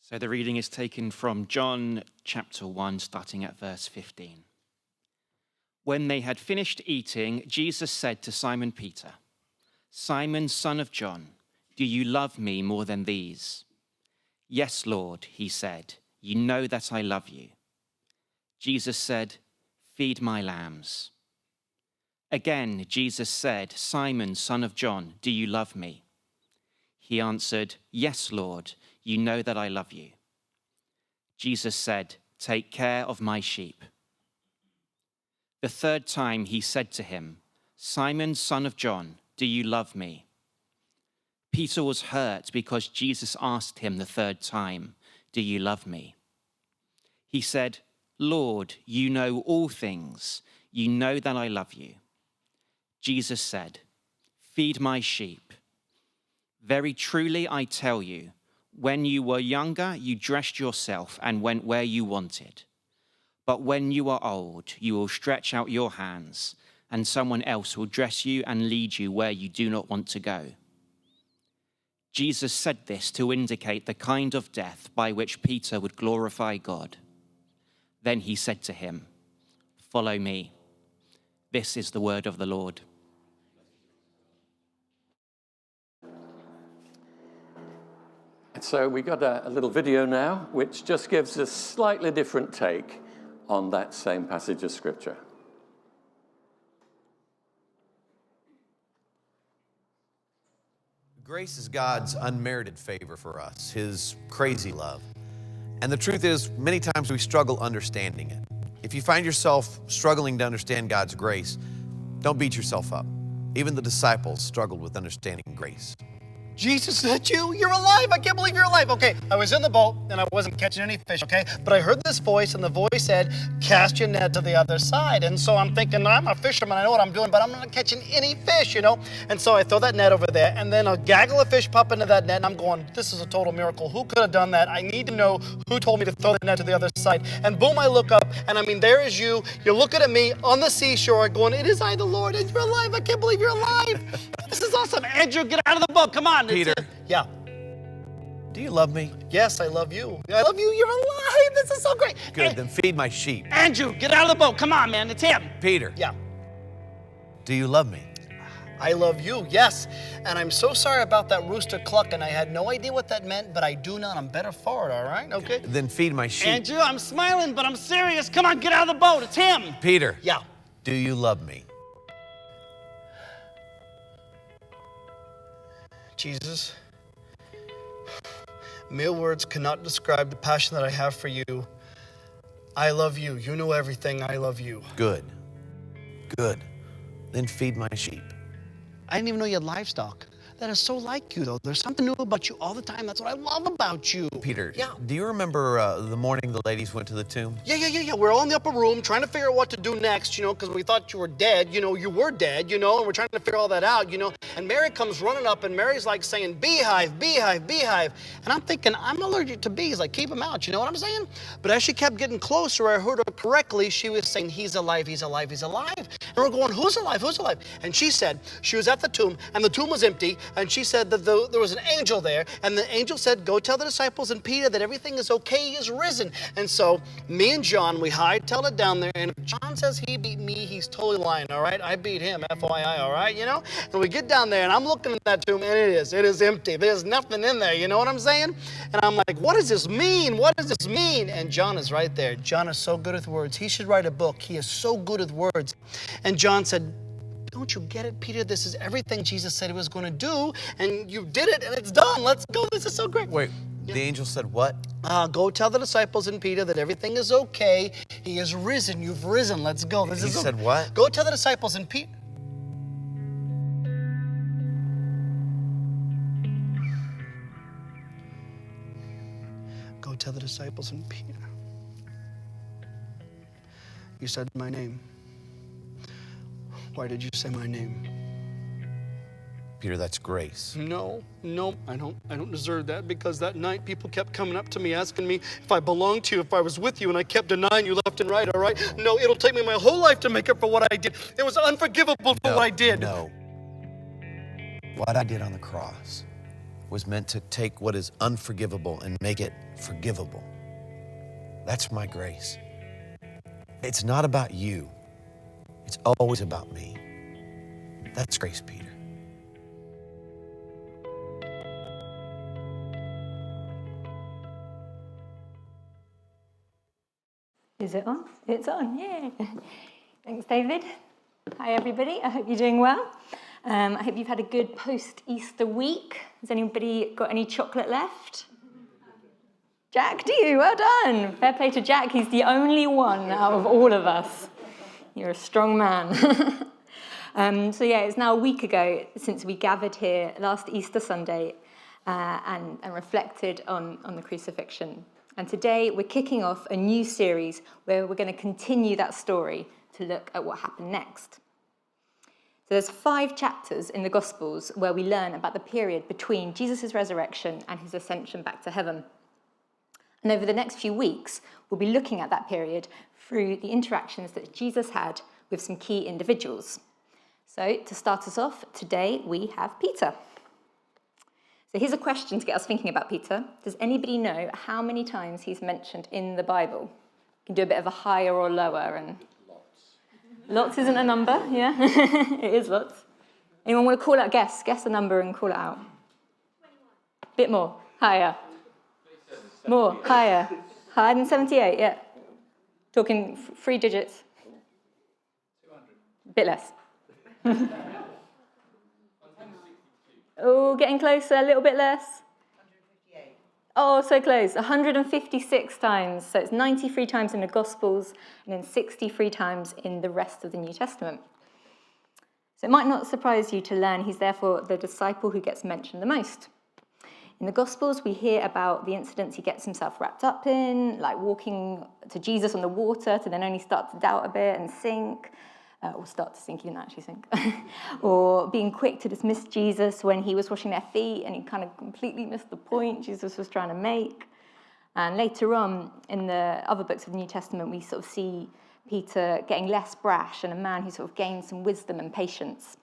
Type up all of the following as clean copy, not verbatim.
So the reading is taken from John chapter 1, starting at verse 15. When they had finished eating, Jesus said to Simon Peter, "Simon, son of John, do you love me more than these?" "Yes, Lord," he said, "you know that I love you." Jesus said, "Feed my lambs." Again, Jesus said, "Simon, son of John, do you love me?" He answered, "Yes, Lord, you know that I love you." Jesus said, "Take care of my sheep." The third time he said to him, "Simon, son of John, do you love me?" Peter was hurt because Jesus asked him the third time, "Do you love me?" He said, "Lord, you know all things. You know that I love you." Jesus said, "Feed my sheep. Very truly I tell you, when you were younger, you dressed yourself and went where you wanted. But when you are old, you will stretch out your hands, and someone else will dress you and lead you where you do not want to go." Jesus said this to indicate the kind of death by which Peter would glorify God. Then he said to him, "Follow me." This is the word of the Lord. So we got a little video now, which just gives a slightly different take on that same passage of Scripture. Grace is God's unmerited favor for us, his crazy love. And the truth is, many times we struggle understanding it. If you find yourself struggling to understand God's grace, don't beat yourself up. Even the disciples struggled with understanding grace. Jesus, is that you? You're alive. I can't believe you're alive. Okay, I was in the boat and I wasn't catching any fish, okay? But I heard this voice and the voice said, "Cast your net to the other side." And so I'm thinking, I'm a fisherman, I know what I'm doing, but I'm not catching any fish, you know? And so I throw that net over there and then a gaggle of fish pop into that net and I'm going, this is a total miracle. Who could have done that? I need to know who told me to throw the net to the other side. And boom, I look up and I mean, there is you. You're looking at me on the seashore going, "It is I, the Lord, and you're alive. I can't believe you're alive." This is awesome. Andrew, get out of the boat. Come on. Peter. Yeah. Do you love me? Yes, I love you. I love you. You're alive. This is so great. Good, then feed my sheep. Andrew, get out of the boat. Come on, man. It's him. Peter. Yeah. Do you love me? I love you, yes. And I'm so sorry about that rooster clucking. I had no idea what that meant, but I do now. I'm better for it, all right? Okay? Then feed my sheep. Andrew, I'm smiling, but I'm serious. Come on, get out of the boat. It's him. Peter. Yeah. Do you love me? Jesus, mere words cannot describe the passion that I have for you. I love you. You know everything. I love you. Good. Good. Then feed my sheep. I didn't even know you had livestock. That is so like you, though. There's something new about you all the time. That's what I love about you. Peter, Yeah. do you remember the morning the ladies went to the tomb? Yeah. We're all in the upper room trying to figure out what to do next, you know, because we thought you were dead. You know, you were dead, you know, and we're trying to figure all that out, you know. And Mary comes running up, and Mary's like saying, "Beehive, beehive, beehive." And I'm thinking, I'm allergic to bees. Like, keep them out, you know what I'm saying? But as she kept getting closer, I heard her correctly. She was saying, "He's alive, he's alive, he's alive." And we're going, "Who's alive, who's alive?" And she said she was at the tomb, and the tomb was empty, and she said that there was an angel there, and the angel said, "Go tell the disciples and Peter that everything is okay, he is risen." And so me and John, we hightailed it down there, and if John says he beat me, he's totally lying, all right? I beat him, FYI, all right, you know? And we get down there, and I'm looking at that tomb, and it is empty. There's nothing in there, you know what I'm saying? And I'm like, what does this mean? What does this mean? And John is right there. John is so good with words. He should write a book. He is so good with words. And John said, "Don't you get it, Peter? This is everything Jesus said he was going to do, and you did it, and it's done. Let's go. This is so great." Wait, the angel said what? Go tell the disciples and Peter that everything is okay. He is risen. You've risen. Let's go. He said what? Go tell the disciples and Peter. Go tell the disciples and Peter. You said my name. Why did you say my name? Peter, that's grace. No, I don't deserve that, because that night people kept coming up to me asking me if I belonged to you, if I was with you, and I kept denying you left and right, all right? No, it'll take me my whole life to make up for what I did. It was unforgivable for what I did. No. What I did on the cross was meant to take what is unforgivable and make it forgivable. That's my grace. It's not about you. It's always about me. That's grace, Peter. Is it on? It's on, yeah. Thanks, David. Hi, everybody. I hope you're doing well. I hope you've had a good post-Easter week. Has anybody got any chocolate left? Jack, do you? Well done. Fair play to Jack. He's the only one out of all of us. You're a strong man. So yeah, it's now a week ago since we gathered here last Easter Sunday and reflected on the crucifixion. And today we're kicking off a new series where we're going to continue that story to look at what happened next. So there's 5 chapters in the Gospels where we learn about the period between Jesus' resurrection and his ascension back to heaven. And over the next few weeks, we'll be looking at that period through the interactions that Jesus had with some key individuals. So to start us off, today we have Peter. So here's a question to get us thinking about Peter. Does anybody know how many times he's mentioned in the Bible? You can do a bit of a higher or lower. And lots isn't a number, yeah? It is lots. Anyone want to call out, guess a number and call it out? 21. Bit more, higher. More, higher. Higher than 78, yeah. Talking 3 digits. 200. Bit less. Oh, getting closer, a little bit less. 158. Oh, so close. 156 times. So it's 93 times in the Gospels and then 63 times in the rest of the New Testament. So it might not surprise you to learn he's therefore the disciple who gets mentioned the most. In the Gospels, we hear about the incidents he gets himself wrapped up in, like walking to Jesus on the water to then only start to doubt a bit and sink. Or start to sink, he didn't actually sink. Or being quick to dismiss Jesus when he was washing their feet and he kind of completely missed the point Jesus was trying to make. And later on, in the other books of the New Testament, we sort of see Peter getting less brash and a man who sort of gained some wisdom and patience.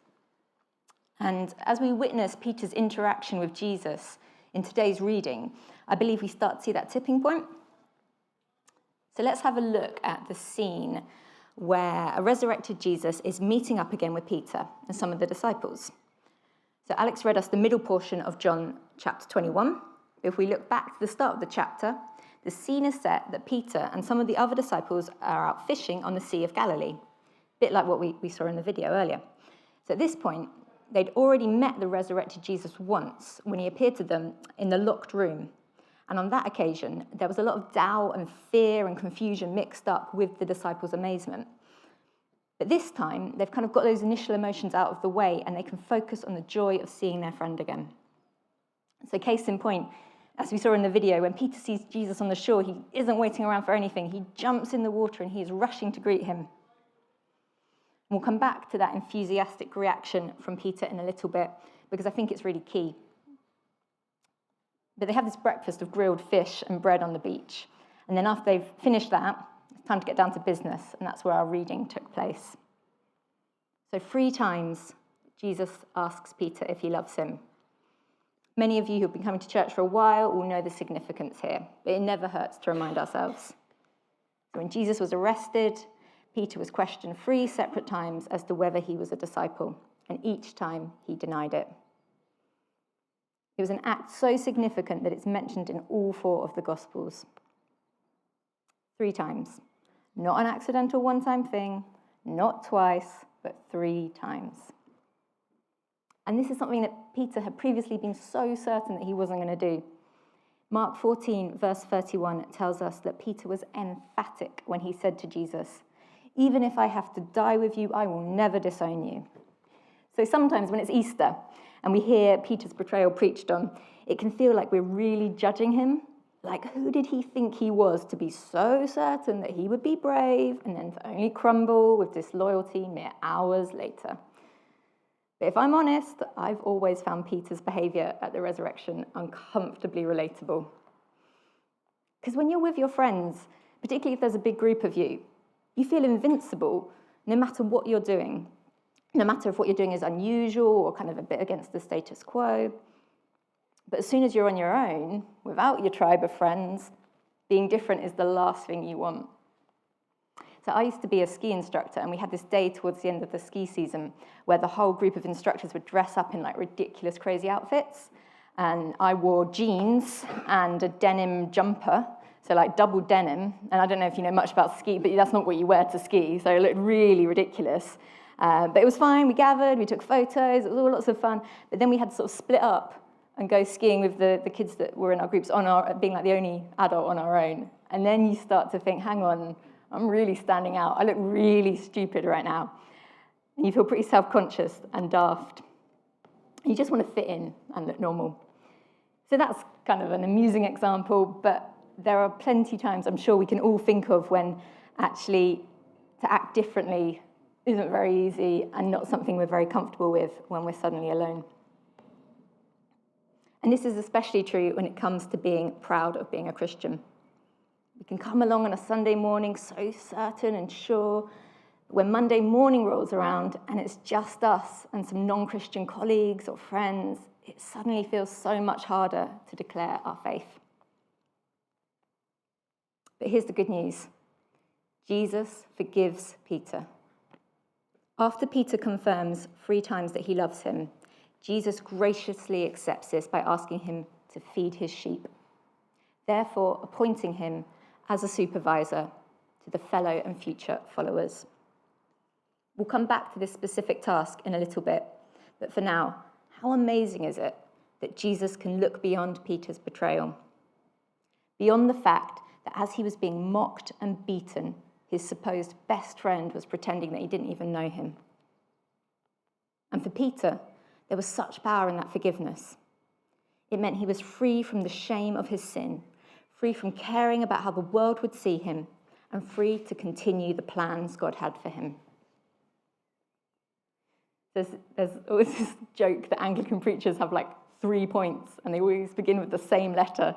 And as we witness Peter's interaction with Jesus in today's reading, I believe we start to see that tipping point. So let's have a look at the scene where a resurrected Jesus is meeting up again with Peter and some of the disciples. So Alex read us the middle portion of John chapter 21. If we look back to the start of the chapter, the scene is set that Peter and some of the other disciples are out fishing on the Sea of Galilee, a bit like what we saw in the video earlier. So at this point, they'd already met the resurrected Jesus once when he appeared to them in the locked room. And on that occasion, there was a lot of doubt and fear and confusion mixed up with the disciples' amazement. But this time, they've kind of got those initial emotions out of the way and they can focus on the joy of seeing their friend again. So case in point, as we saw in the video, when Peter sees Jesus on the shore, he isn't waiting around for anything. He jumps in the water and he is rushing to greet him. And we'll come back to that enthusiastic reaction from Peter in a little bit because I think it's really key. But they have this breakfast of grilled fish and bread on the beach. And then after they've finished that, it's time to get down to business, and that's where our reading took place. So 3 times, Jesus asks Peter if he loves him. Many of you who've been coming to church for a while will know the significance here, but it never hurts to remind ourselves. So when Jesus was arrested, Peter was questioned 3 separate times as to whether he was a disciple, and each time he denied it. It was an act so significant that it's mentioned in all 4 of the Gospels. 3 times. Not an accidental one-time thing, not twice, but 3 times. And this is something that Peter had previously been so certain that he wasn't going to do. Mark 14, verse 31 tells us that Peter was emphatic when he said to Jesus, "Even if I have to die with you, I will never disown you." So sometimes when it's Easter, and we hear Peter's betrayal preached on, it can feel like we're really judging him. Like, who did he think he was to be so certain that he would be brave and then to only crumble with disloyalty mere hours later? But if I'm honest, I've always found Peter's behavior at the resurrection uncomfortably relatable. Because when you're with your friends, particularly if there's a big group of you, you feel invincible no matter what you're doing. No matter if what you're doing is unusual or kind of a bit against the status quo. But as soon as you're on your own, without your tribe of friends, being different is the last thing you want. So I used to be a ski instructor, and we had this day towards the end of the ski season where the whole group of instructors would dress up in like ridiculous, crazy outfits. And I wore jeans and a denim jumper, so like double denim. And I don't know if you know much about ski, but that's not what you wear to ski, so it looked really ridiculous. But it was fine. We gathered, we took photos, it was all lots of fun. But then we had to sort of split up and go skiing with the kids that were in our groups, being like the only adult on our own. And then you start to think, hang on, I'm really standing out. I look really stupid right now. And you feel pretty self-conscious and daft. You just want to fit in and look normal. So that's kind of an amusing example, but there are plenty of times I'm sure we can all think of when actually to act differently isn't very easy and not something we're very comfortable with when we're suddenly alone. And this is especially true when it comes to being proud of being a Christian. We can come along on a Sunday morning so certain and sure. When Monday morning rolls around and it's just us and some non-Christian colleagues or friends, it suddenly feels so much harder to declare our faith. But here's the good news. Jesus forgives Peter. After Peter confirms 3 times that he loves him, Jesus graciously accepts this by asking him to feed his sheep, therefore appointing him as a supervisor to the fellow and future followers. We'll come back to this specific task in a little bit, but for now, how amazing is it that Jesus can look beyond Peter's betrayal, beyond the fact that as he was being mocked and beaten, his supposed best friend was pretending that he didn't even know him. And for Peter, there was such power in that forgiveness. It meant he was free from the shame of his sin, free from caring about how the world would see him, and free to continue the plans God had for him. There's always this joke that Anglican preachers have like 3 points, and they always begin with the same letter.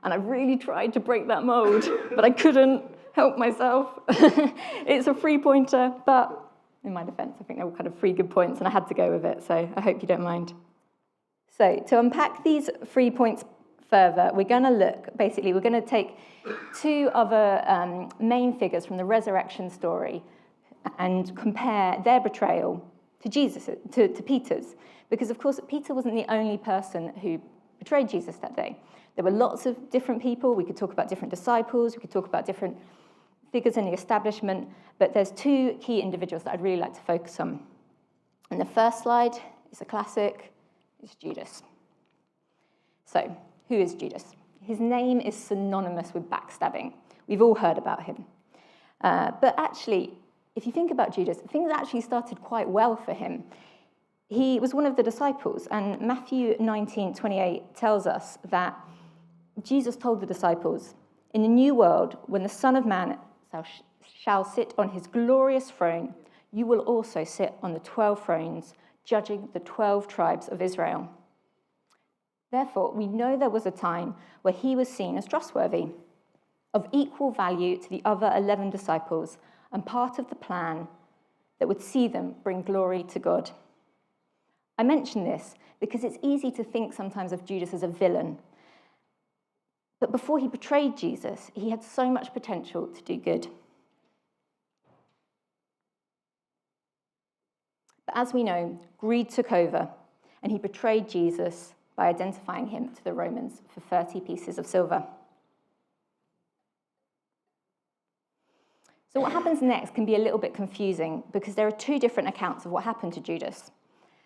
And I really tried to break that mold, but I couldn't help myself. It's a 3-pointer, but in my defense, I think they were kind of 3 good points, and I had to go with it, so I hope you don't mind. So to unpack these 3 points further, we're going to take 2 other main figures from the resurrection story and compare their betrayal to Jesus, to Peter's. Because, of course, Peter wasn't the only person who betrayed Jesus that day. There were lots of different people. We could talk about different disciples. We could talk about different figures in the establishment. But there's 2 key individuals that I'd really like to focus on. And the first slide is a classic. It's Judas. So, who is Judas? His name is synonymous with backstabbing. We've all heard about him. But actually, if you think about Judas, things actually started quite well for him. He was one of the disciples, and Matthew 19:28 tells us that Jesus told the disciples, "In the new world, when the Son of Man shall sit on his glorious throne, you will also sit on the 12 thrones, judging the 12 tribes of Israel." Therefore, we know there was a time where he was seen as trustworthy, of equal value to the other 11 disciples, and part of the plan that would see them bring glory to God. I mention this because it's easy to think sometimes of Judas as a villain. But before he betrayed Jesus, he had so much potential to do good. But as we know, greed took over, and he betrayed Jesus by identifying him to the Romans for 30 pieces of silver. So what happens next can be a little bit confusing because there are 2 different accounts of what happened to Judas.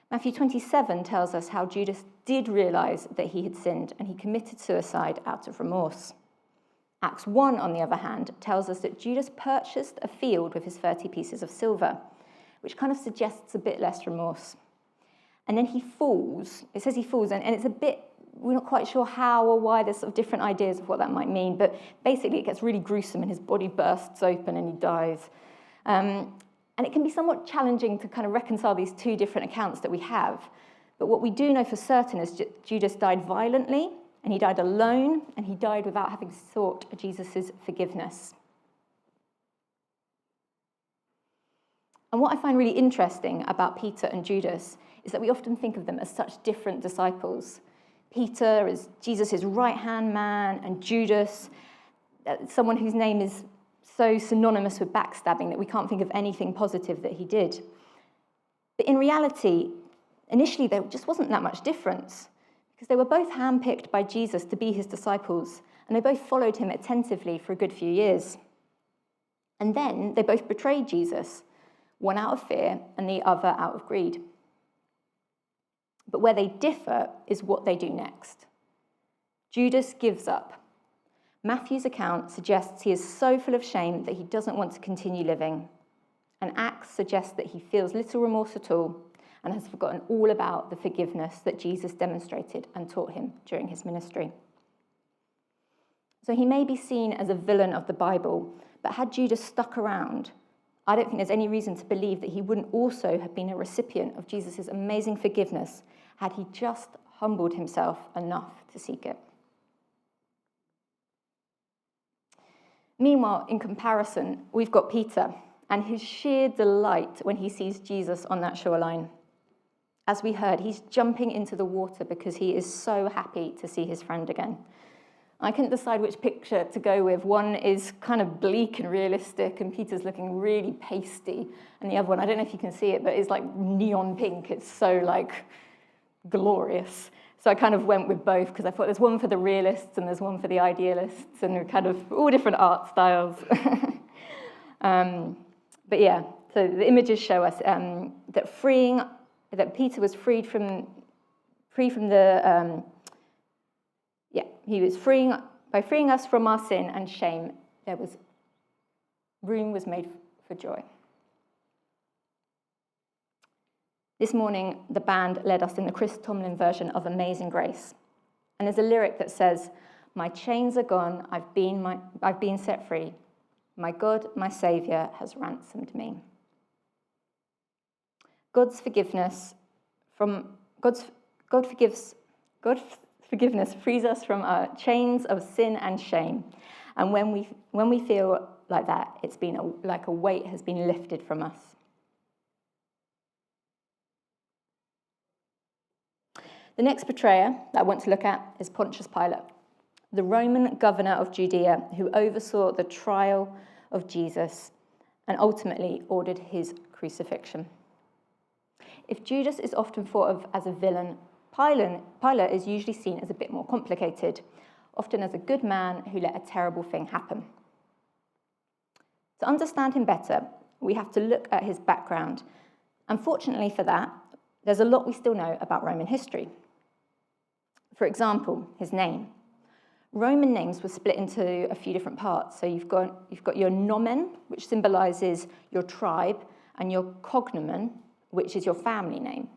Matthew 27 tells us how Judas did realize that he had sinned and he committed suicide out of remorse. Acts 1, on the other hand, tells us that Judas purchased a field with his 30 pieces of silver, which kind of suggests a bit less remorse. And then he falls. It says he falls, and it's a bit, we're not quite sure how or why. There's sort of different ideas of what that might mean, but basically it gets really gruesome and his body bursts open and he dies. And it can be somewhat challenging to kind of reconcile these 2 different accounts that we have. But what we do know for certain is Judas died violently, and he died alone, and he died without having sought Jesus' forgiveness. And what I find really interesting about Peter and Judas is that we often think of them as such different disciples. Peter as Jesus' right-hand man, and Judas, someone whose name is so synonymous with backstabbing that we can't think of anything positive that he did. But in reality, initially there just wasn't that much difference, because they were both handpicked by Jesus to be his disciples, and they both followed him attentively for a good few years. And then they both betrayed Jesus, one out of fear and the other out of greed. But where they differ is what they do next. Judas gives up. Matthew's account suggests he is so full of shame that he doesn't want to continue living. And Acts suggests that he feels little remorse at all and has forgotten all about the forgiveness that Jesus demonstrated and taught him during his ministry. So he may be seen as a villain of the Bible, but had Judas stuck around, I don't think there's any reason to believe that he wouldn't also have been a recipient of Jesus' amazing forgiveness had he just humbled himself enough to seek it. Meanwhile, in comparison, we've got Peter and his sheer delight when he sees Jesus on that shoreline. As we heard, he's jumping into the water because he is so happy to see his friend again. I couldn't decide which picture to go with. One is kind of bleak and realistic, and Peter's looking really pasty. And the other one, I don't know if you can see it, but it's like neon pink. It's so like glorious. So I kind of went with both because I thought there's one for the realists and there's one for the idealists, and they're kind of all different art styles. But yeah, so the images show us that Peter was free from the. He was by freeing us from our sin and shame, room was made for joy. This morning, the band led us in the Chris Tomlin version of Amazing Grace. And there's a lyric that says, "My chains are gone, I've been set free. My God, my Saviour, has ransomed me." God's forgiveness frees us from our chains of sin and shame. And when we feel like that, it's been like a weight has been lifted from us. The next betrayer that I want to look at is Pontius Pilate, the Roman governor of Judea who oversaw the trial of Jesus and ultimately ordered his crucifixion. If Judas is often thought of as a villain, Pilate is usually seen as a bit more complicated, often as a good man who let a terrible thing happen. To understand him better, we have to look at his background. Unfortunately for that, there's a lot we still know about Roman history. For example, his name. Roman names were split into a few different parts. So you've got your nomen, which symbolises your tribe, and your cognomen, which is your family name.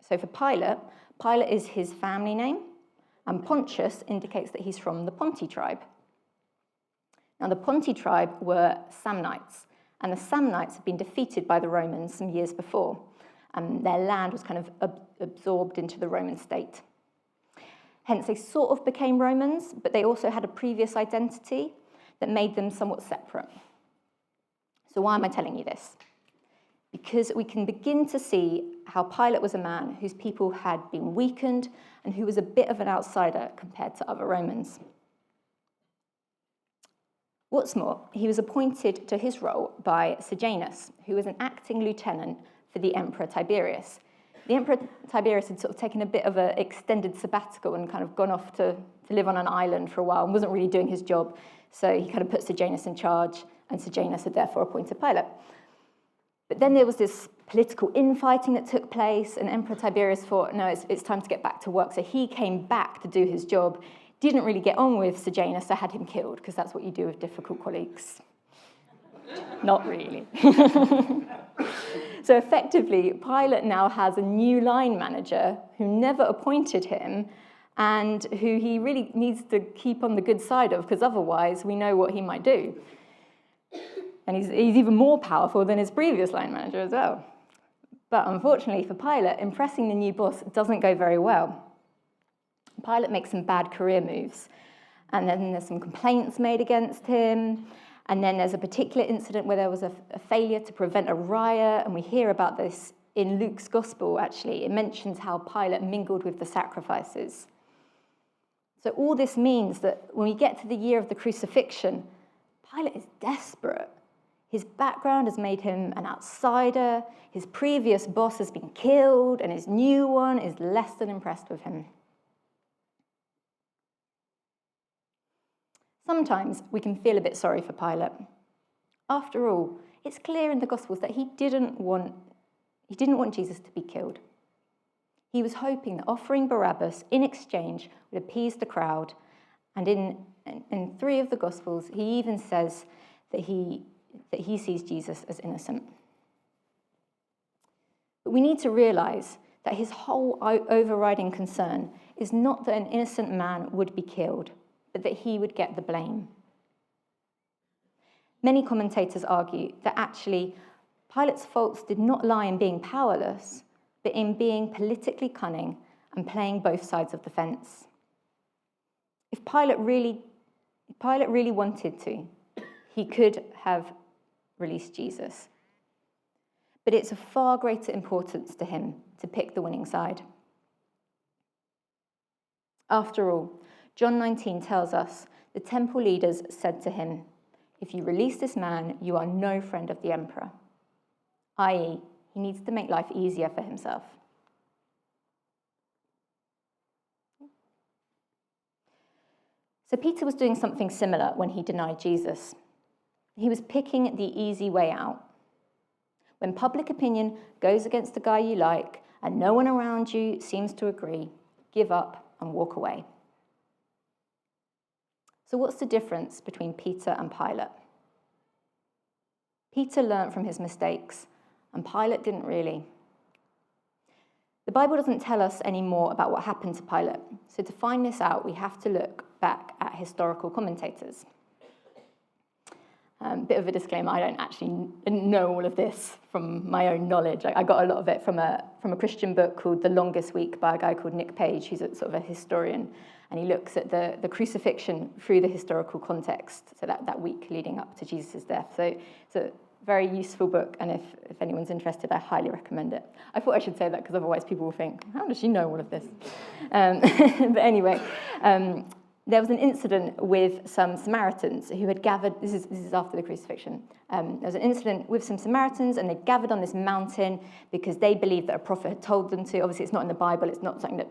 So for Pilate is his family name, and Pontius indicates that he's from the Ponti tribe. Now, the Ponti tribe were Samnites, and the Samnites had been defeated by the Romans some years before, and their land was kind of absorbed into the Roman state. Hence, they sort of became Romans, but they also had a previous identity that made them somewhat separate. So why am I telling you this? Because we can begin to see how Pilate was a man whose people had been weakened and who was a bit of an outsider compared to other Romans. What's more, he was appointed to his role by Sejanus, who was an acting lieutenant for the Emperor Tiberius. The Emperor Tiberius had sort of taken a bit of an extended sabbatical and kind of gone off to live on an island for a while and wasn't really doing his job. So he kind of put Sejanus in charge, and Sejanus had therefore appointed Pilate. But then there was this political infighting that took place, and Emperor Tiberius thought, no, it's time to get back to work. So he came back to do his job, didn't really get on with Sejanus, so had him killed, because that's what you do with difficult colleagues. Not really. So effectively, Pilate now has a new line manager who never appointed him and who he really needs to keep on the good side of, because otherwise we know what he might do. And he's even more powerful than his previous line manager as well. But unfortunately for Pilate, impressing the new boss doesn't go very well. Pilate makes some bad career moves. And then there's some complaints made against him. And then there's a particular incident where there was a failure to prevent a riot. And we hear about this in Luke's gospel, actually. It mentions how Pilate mingled with the sacrifices. So all this means that when we get to the year of the crucifixion, Pilate is desperate. His background has made him an outsider, his previous boss has been killed, and his new one is less than impressed with him. Sometimes we can feel a bit sorry for Pilate. After all, it's clear in the Gospels that he didn't want Jesus to be killed. He was hoping that offering Barabbas in exchange would appease the crowd, and in 3 of the Gospels, he even says that he sees Jesus as innocent. But we need to realize that his whole overriding concern is not that an innocent man would be killed, but that he would get the blame. Many commentators argue that actually Pilate's faults did not lie in being powerless, but in being politically cunning and playing both sides of the fence. If Pilate really wanted to, he could have released Jesus. But it's of far greater importance to him to pick the winning side. After all, John 19 tells us the temple leaders said to him, "If you release this man, you are no friend of the emperor," i.e., he needs to make life easier for himself. So Peter was doing something similar when he denied Jesus. He was picking the easy way out. When public opinion goes against the guy you like and no one around you seems to agree, give up and walk away. So what's the difference between Peter and Pilate? Peter learnt from his mistakes, and Pilate didn't really. The Bible doesn't tell us any more about what happened to Pilate, so to find this out, we have to look back at historical commentators. Bit of a disclaimer, I didn't know all of this from my own knowledge. I got a lot of it from a Christian book called The Longest Week by a guy called Nick Page, who's a sort of a historian, and he looks at the crucifixion through the historical context, so that week leading up to Jesus' death. So it's a very useful book, and if anyone's interested, I highly recommend it. I thought I should say that because otherwise people will think, how does she know all of this? But anyway, there was an incident with some Samaritans who had gathered, this is after the crucifixion, there was an incident with some Samaritans, and they gathered on this mountain because they believed that a prophet had told them to. Obviously, it's not in the Bible, it's not something that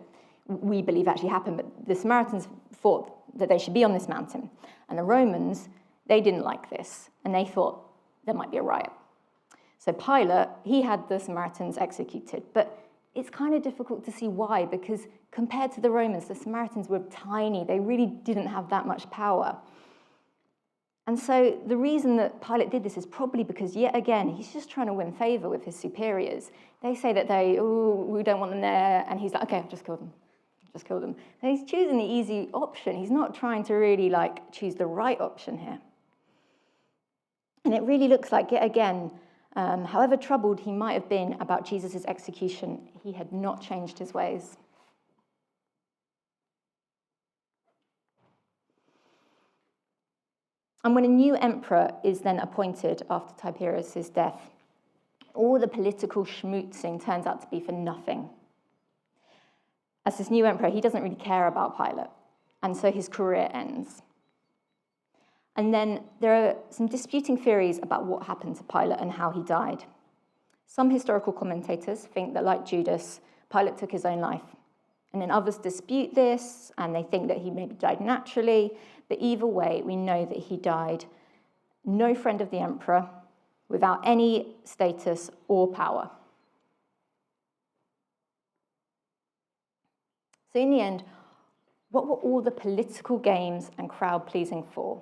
we believe actually happened, but the Samaritans thought that they should be on this mountain. And the Romans, they didn't like this, and they thought there might be a riot. So Pilate, he had the Samaritans executed, but it's kind of difficult to see why, because compared to the Romans, the Samaritans were tiny. They really didn't have that much power. And so the reason that Pilate did this is probably because, yet again, he's just trying to win favor with his superiors. They say that we don't want them there, and he's like, okay, I've just killed them. Just kill them. And he's choosing the easy option. He's not trying to really choose the right option here. And it really looks like, yet again, however troubled he might have been about Jesus' execution, he had not changed his ways. And when a new emperor is then appointed after Tiberius' death, all the political schmootzing turns out to be for nothing. As this new emperor, he doesn't really care about Pilate, and so his career ends. And then there are some disputing theories about what happened to Pilate and how he died. Some historical commentators think that, like Judas, Pilate took his own life. And then others dispute this, and they think that he maybe died naturally. But either way, we know that he died no friend of the emperor, without any status or power. So in the end, what were all the political games and crowd-pleasing for?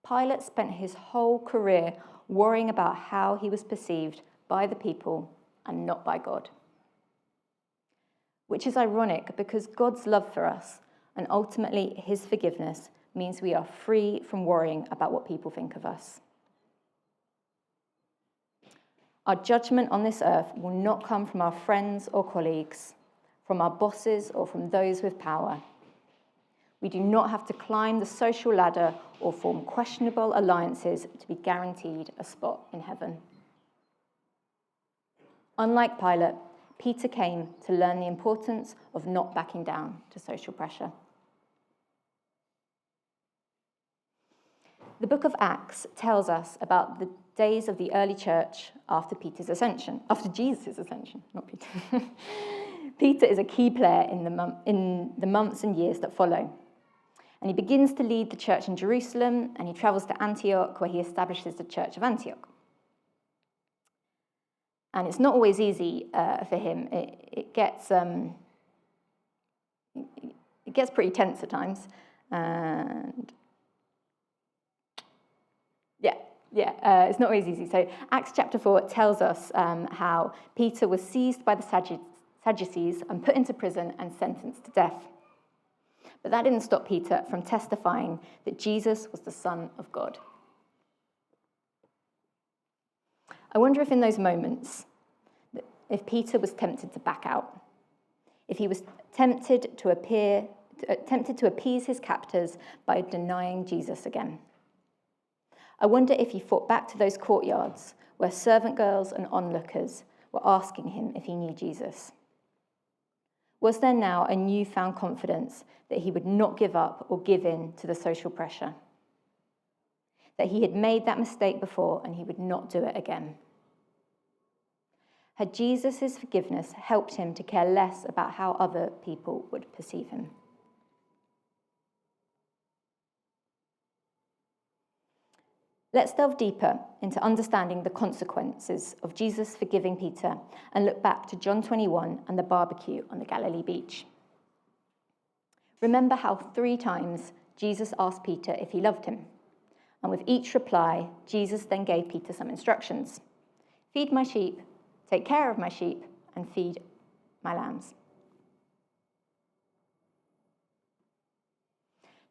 Pilate spent his whole career worrying about how he was perceived by the people and not by God. Which is ironic because God's love for us and ultimately his forgiveness means we are free from worrying about what people think of us. Our judgment on this earth will not come from our friends or colleagues, from our bosses or from those with power. We do not have to climb the social ladder or form questionable alliances to be guaranteed a spot in heaven. Unlike Pilate, Peter came to learn the importance of not backing down to social pressure. The book of Acts tells us about the days of the early church after Jesus' ascension, not Peter. Peter is a key player in the months and years that follow. And he begins to lead the church in Jerusalem, and he travels to Antioch, where he establishes the church of Antioch. And it's not always easy for him. It gets pretty tense at times. And it's not always easy. So Acts chapter 4 tells us how Peter was seized by the Sadducees and put into prison and sentenced to death. But that didn't stop Peter from testifying that Jesus was the Son of God. I wonder if in those moments, if Peter was tempted to back out, if he was tempted to appease his captors by denying Jesus again. I wonder if he fought back to those courtyards where servant girls and onlookers were asking him if he knew Jesus. Was there now a newfound confidence that he would not give up or give in to the social pressure? That he had made that mistake before and he would not do it again? Had Jesus' forgiveness helped him to care less about how other people would perceive him? Let's delve deeper into understanding the consequences of Jesus forgiving Peter and look back to John 21 and the barbecue on the Galilee beach. Remember how 3 times Jesus asked Peter if he loved him. And with each reply, Jesus then gave Peter some instructions. Feed my sheep, take care of my sheep, and feed my lambs.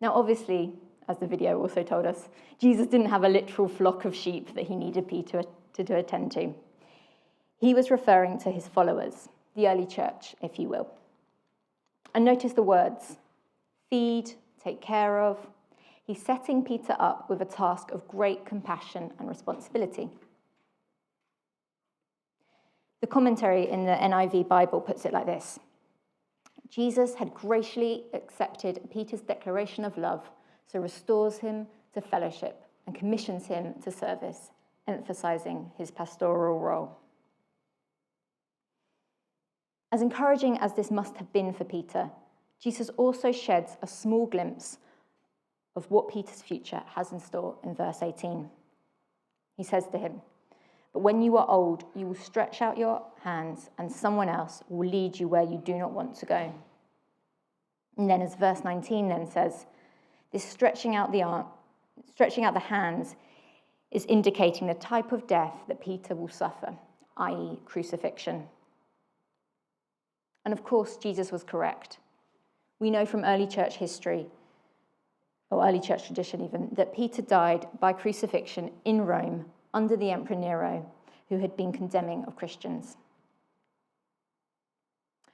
Now, obviously, as the video also told us, Jesus didn't have a literal flock of sheep that he needed Peter to attend to. He was referring to his followers, the early church, if you will. And notice the words, feed, take care of. He's setting Peter up with a task of great compassion and responsibility. The commentary in the NIV Bible puts it like this. Jesus had graciously accepted Peter's declaration of love, so restores him to fellowship and commissions him to service, emphasizing his pastoral role. As encouraging as this must have been for Peter, Jesus also sheds a small glimpse of what Peter's future has in store in verse 18. He says to him, "But when you are old, you will stretch out your hands, and someone else will lead you where you do not want to go." And then as verse 19 then says, this stretching out the hands is indicating the type of death that Peter will suffer, i.e. crucifixion. And of course, Jesus was correct. We know from early church history, or early church tradition even, that Peter died by crucifixion in Rome under the Emperor Nero, who had been condemning of Christians.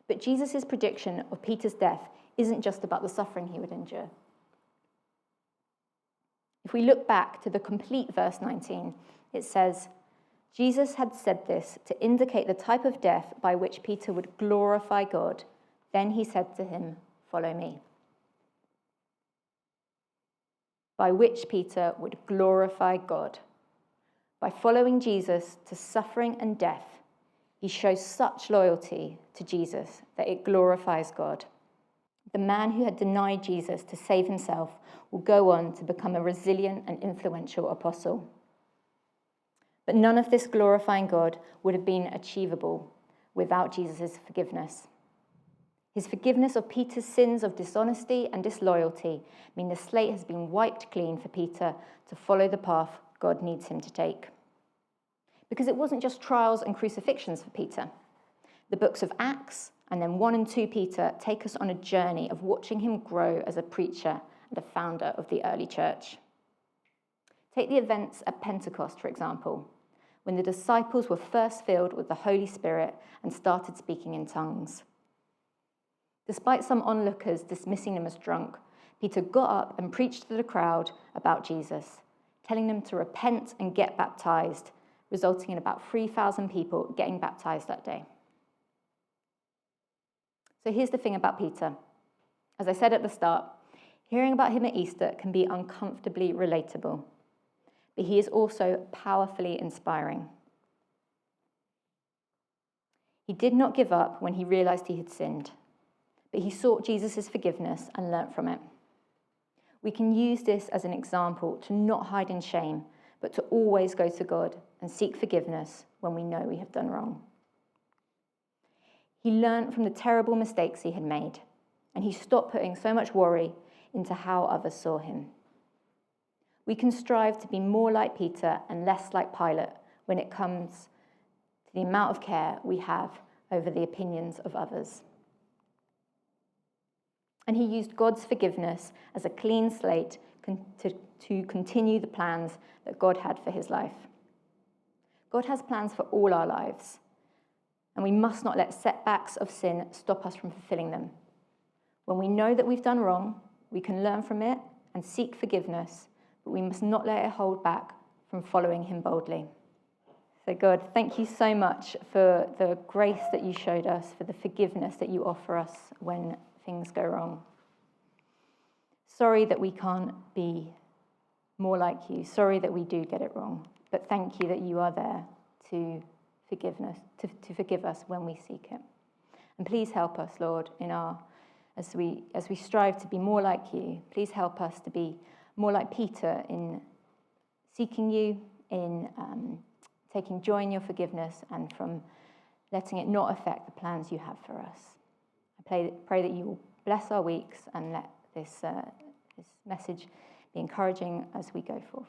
But Jesus' prediction of Peter's death isn't just about the suffering he would endure. If we look back to the complete verse 19, it says, Jesus had said this to indicate the type of death by which Peter would glorify God. Then he said to him, "Follow me." By which Peter would glorify God. By following Jesus to suffering and death, he shows such loyalty to Jesus that it glorifies God. The man who had denied Jesus to save himself will go on to become a resilient and influential apostle. But none of this glorifying God would have been achievable without Jesus' forgiveness. His forgiveness of Peter's sins of dishonesty and disloyalty mean the slate has been wiped clean for Peter to follow the path God needs him to take. Because it wasn't just trials and crucifixions for Peter. The books of Acts and then 1 and 2 Peter take us on a journey of watching him grow as a preacher and a founder of the early church. Take the events at Pentecost, for example, when the disciples were first filled with the Holy Spirit and started speaking in tongues. Despite some onlookers dismissing him as drunk, Peter got up and preached to the crowd about Jesus, telling them to repent and get baptized, resulting in about 3,000 people getting baptized that day. So here's the thing about Peter. As I said at the start, hearing about him at Easter can be uncomfortably relatable. but he is also powerfully inspiring. He did not give up when he realized he had sinned, but he sought Jesus' forgiveness and learnt from it. We can use this as an example to not hide in shame, but to always go to God and seek forgiveness when we know we have done wrong. He learnt from the terrible mistakes he had made, and he stopped putting so much worry into how others saw him. We can strive to be more like Peter and less like Pilate when it comes to the amount of care we have over the opinions of others. And he used God's forgiveness as a clean slate to continue the plans that God had for his life. God has plans for all our lives, and we must not let setbacks of sin stop us from fulfilling them. When we know that we've done wrong, we can learn from it and seek forgiveness, but we must not let it hold back from following him boldly. So God, thank you so much for the grace that you showed us, for the forgiveness that you offer us when things go wrong. Sorry that we can't be more like you. Sorry that we do get it wrong. But thank you that you are there to forgive us when we seek it. And please help us, Lord, as we strive to be more like you. Please help us to be more like Peter in seeking you, in taking joy in your forgiveness, and from letting it not affect the plans you have for us. I pray that you will bless our weeks and let this message be encouraging as we go forth.